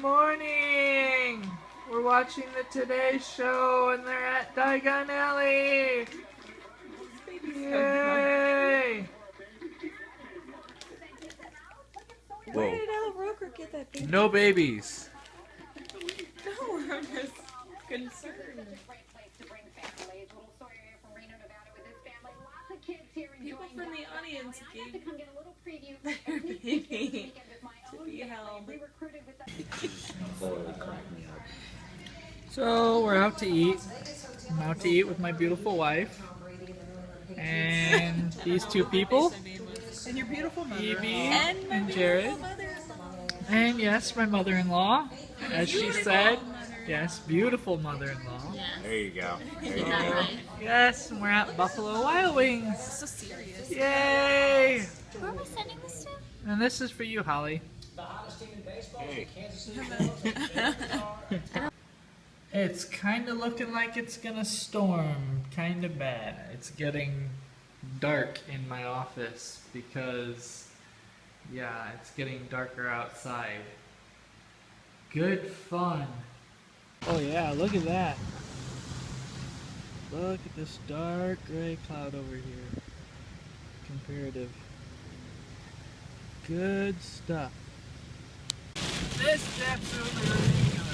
morning! We're watching the Today Show and they're at Diagon Alley! Yay! Where did Al Roker get that baby? No babies. No, I'm just concerned. People from the audience gave their baby to be held. So we're out to eat. I'm out to eat with my beautiful wife. And these two people, And your beautiful mother. Evie And my and Jared. beautiful mother-in-law. And yes, my mother-in-law, as she said. Yes, beautiful mother-in-law. There you go. There you Yeah, go. right. Yes, and we're at Buffalo Wild Wings. So serious. Yay! Who am I sending this to? And this is for you, Holly. Hey. It's kind of looking like it's gonna storm, kind of bad. It's getting dark in my office because, yeah, it's getting darker outside. Good fun. Oh yeah, look at that. Look at this dark gray cloud over here. Comparative. Good stuff. This definitely ridiculous.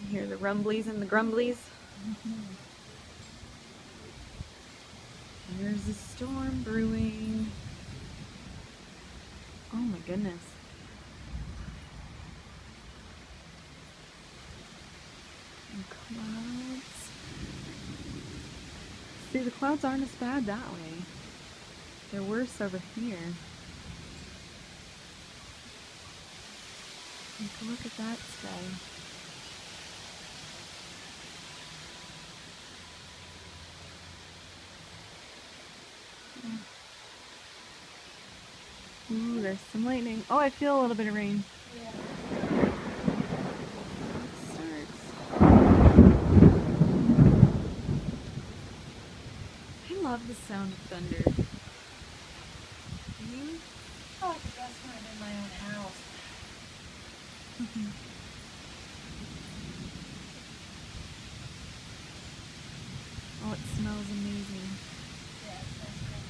You hear the rumblies and the grumblies? There's a storm brewing. Oh my goodness. And clouds. See, the clouds aren't as bad that way. They're worse over here. Take a look at that sky. Ooh, there's some lightning. Oh, I feel a little bit of rain. Yeah. It starts. I love the sound of thunder. You? Oh, it's the best when I'm in my own house. Oh, it smells amazing. Yeah, that's good.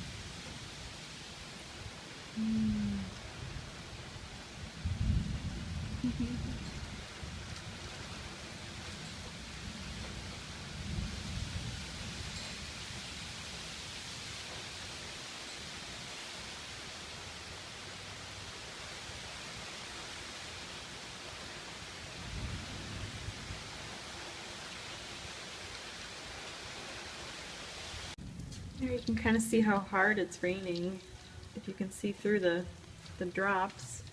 Here you can kind of see how hard it's raining. If you can see through the drops.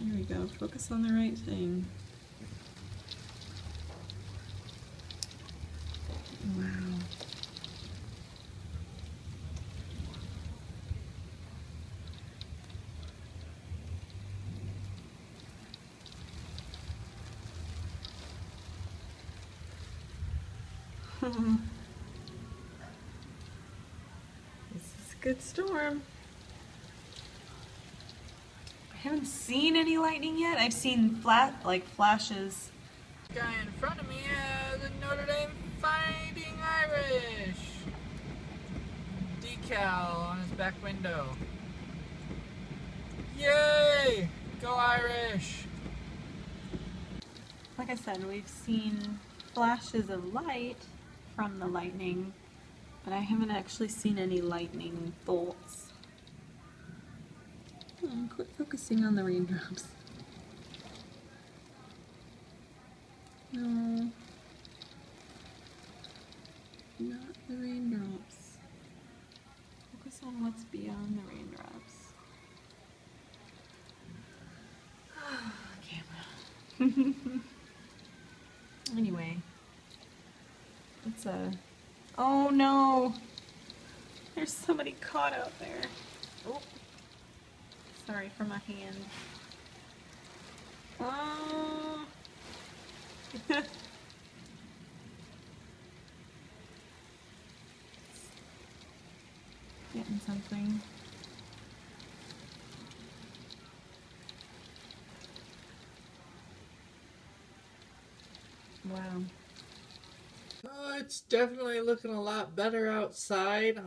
There we go. Focus on the right thing. Wow. This is a good storm. I haven't seen any lightning yet. I've seen flashes. Guy in front of me has a Notre Dame Fighting Irish decal on his back window. Yay! Go Irish! Like I said, we've seen flashes of light from the lightning, but I haven't actually seen any lightning bolts. Quit focusing on the raindrops. No. Not the raindrops. Focus on what's beyond the raindrops. Camera. Anyway. It's a... Oh no! There's somebody caught out there. Oh. Sorry for my hand. Oh. Getting something. Wow. It's definitely looking a lot better outside.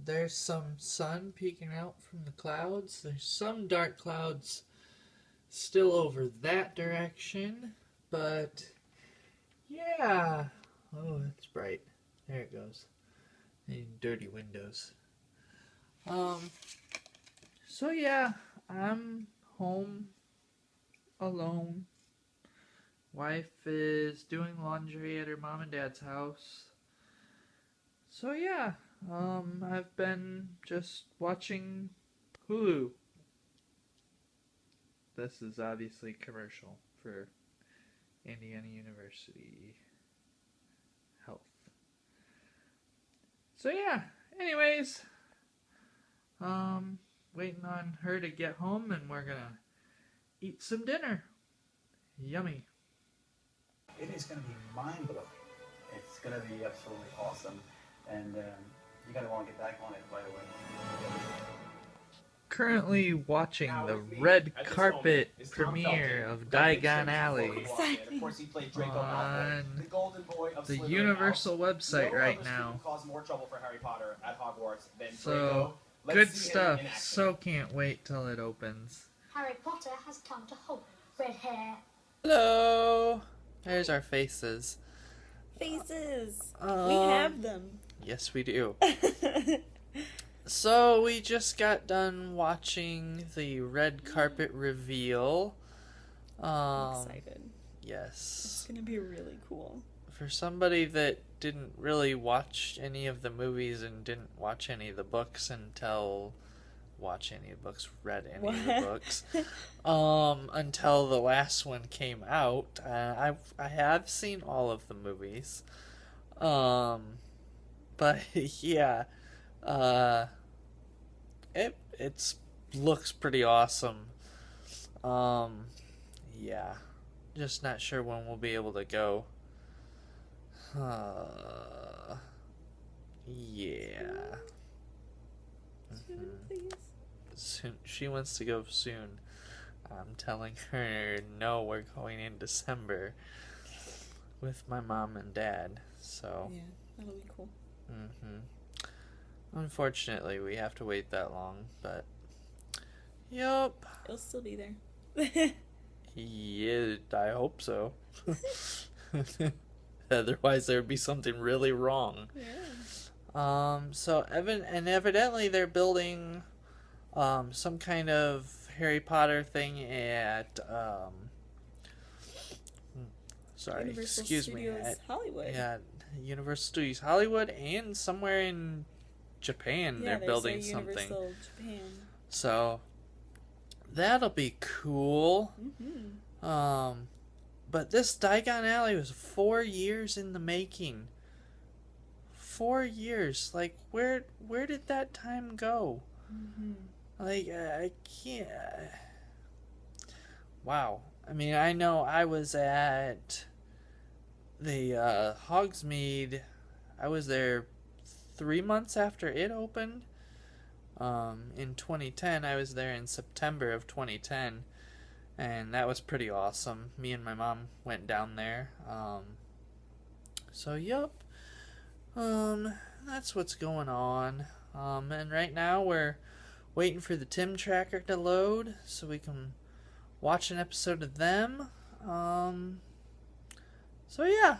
There's some sun peeking out from the clouds. There's some dark clouds still over that direction, but yeah. Oh, it's bright. There it goes. And dirty windows. So yeah, I'm home alone. Wife is doing laundry at her mom and dad's house. So yeah, I've been just watching Hulu. This is obviously commercial for Indiana University Health. So yeah, anyways, waiting on her to get home and we're gonna eat some dinner. Yummy. It is going to be mind-blowing. It's going to be absolutely awesome, and you got to want to get back on it right away. Currently watching the red carpet premiere of Diagon Alley on the Universal website right now. So, good stuff. So can't wait till it opens. Harry Potter has come to Hogwarts. Red hair. Hello! There's our faces. Faces! We Um, have them. Yes, we do. So, we just got done watching the red carpet reveal. I'm excited. Yes. It's gonna be really cool. For somebody that didn't really watch any of the movies and didn't watch any of the books read any of the books, until the last one came out. I have seen all of the movies. But yeah, it looks pretty awesome. Yeah, just not sure when we'll be able to go. Yeah. Please. Soon. She wants to go soon. I'm telling her no, we're going in December with my mom and dad. So. Yeah, that'll be cool. Unfortunately, we have to wait that long, but. Yup. It'll still be there. Yeah, I hope so. Otherwise, there would be something really wrong. Yeah. So evidently they're building some kind of Harry Potter thing at Universal excuse me, Studios at Hollywood. Universal Studios Hollywood and somewhere in Japan Yeah, they're building there's a something. Universal Japan. So that'll be cool. Mm-hmm. But this Diagon Alley was 4 years in the making. 4 years. Like, where did that time go? Mm-hmm. Like, I can't. Wow. I mean, I know I was at the Hogsmeade. I was there 3 months after it opened. In 2010, I was there in September of 2010. And that was pretty awesome. Me and my mom went down there. So, yup. That's what's going on. And right now we're waiting for the Tim Tracker to load so we can watch an episode of them. So yeah,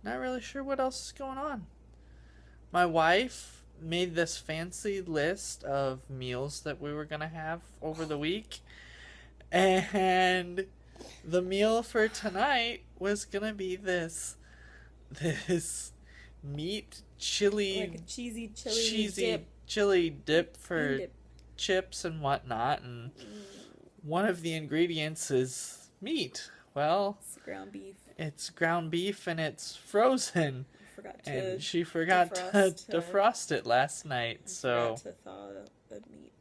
not really sure what else is going on. My wife made this fancy list of meals that we were gonna have over the week, and the meal for tonight was gonna be this meat chili Like a cheesy chili dip for dip. chips and whatnot, and one of the ingredients is meat. Well, It's ground beef. it's ground beef and it's frozen, Forgot to and she forgot to defrost it last night. So, forgot to thaw the meat,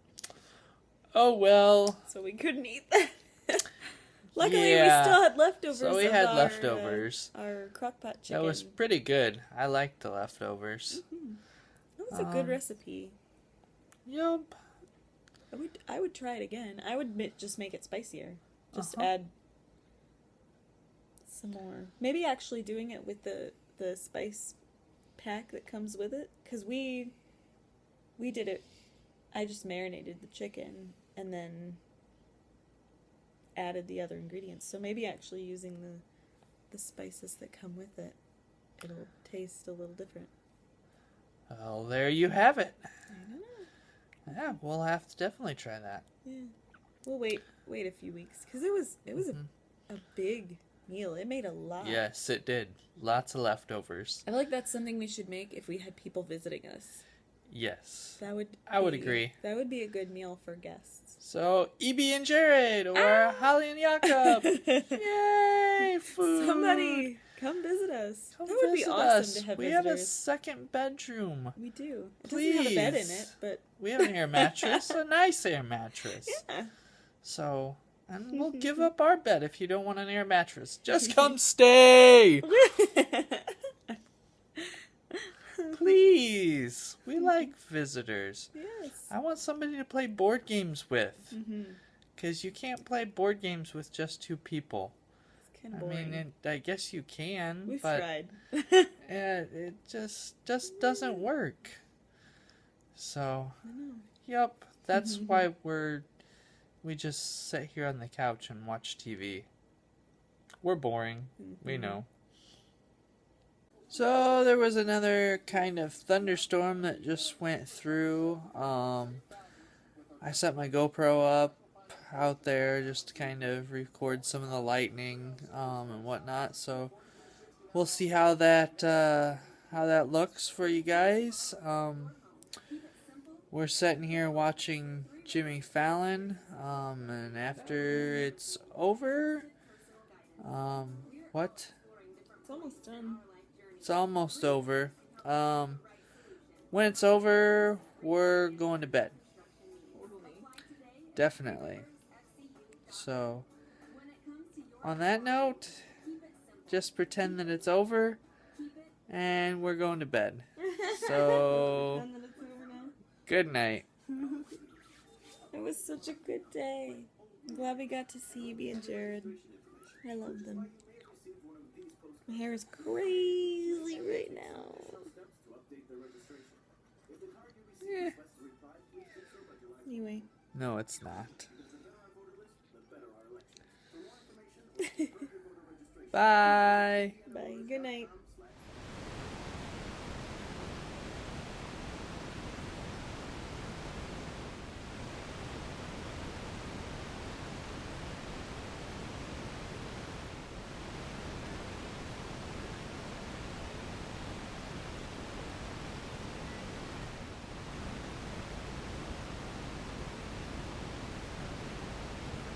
oh well. so we couldn't eat that. Luckily, Yeah. we still had leftovers. So we of had our, leftovers. Our crockpot chicken. That was pretty good. I liked the leftovers. That was a good recipe. Yup. I would try it again. I would just make it spicier. Just Uh-huh. add some more. Maybe actually doing it with the spice pack that comes with it, because we did it. I just marinated the chicken and then added the other ingredients. So maybe actually using the spices that come with it, it'll taste a little different. Well, there you have it. I don't know. Yeah, we'll have to definitely try that. Yeah, we'll wait a few weeks, because it was a big meal. It made a lot. Yes, it did. Lots of leftovers. I feel like that's something we should make if we had people visiting us. Yes. I would agree. That would be a good meal for guests. So, E.B. and Jared, or Holly and Jakob. Yay! Food! Somebody come visit us. Come that would be visit awesome us. to have We visitors. have a second bedroom. We do. It doesn't have a bed in it, but We have an air mattress, a nice air mattress. yeah. So, and we'll give up our bed if you don't want an air mattress. Just come stay! Please! We like visitors. Yes. I want somebody to play board games with. Mm-hmm. Because you can't play board games with just two people. It's kind of I boring. mean, I guess you can, We've but tried. it just doesn't work. So, I know. yep, that's why we just sit here on the couch and watch TV. We're boring, we know. So there was another kind of thunderstorm that just went through. I set my GoPro up out there just to kind of record some of the lightning and whatnot. So we'll see how that looks for you guys. We're sitting here watching Jimmy Fallon, and after it's over, what? It's almost done. It's almost over. When it's over, we're going to bed. Definitely. So, on that note, just pretend that it's over, and we're going to bed. So, And then it's over now. good night. It was such a good day. I'm glad we got to see you and Jared. I love them. My hair is crazy right now. Eh. Anyway. No, it's not. Bye. Bye. Good night.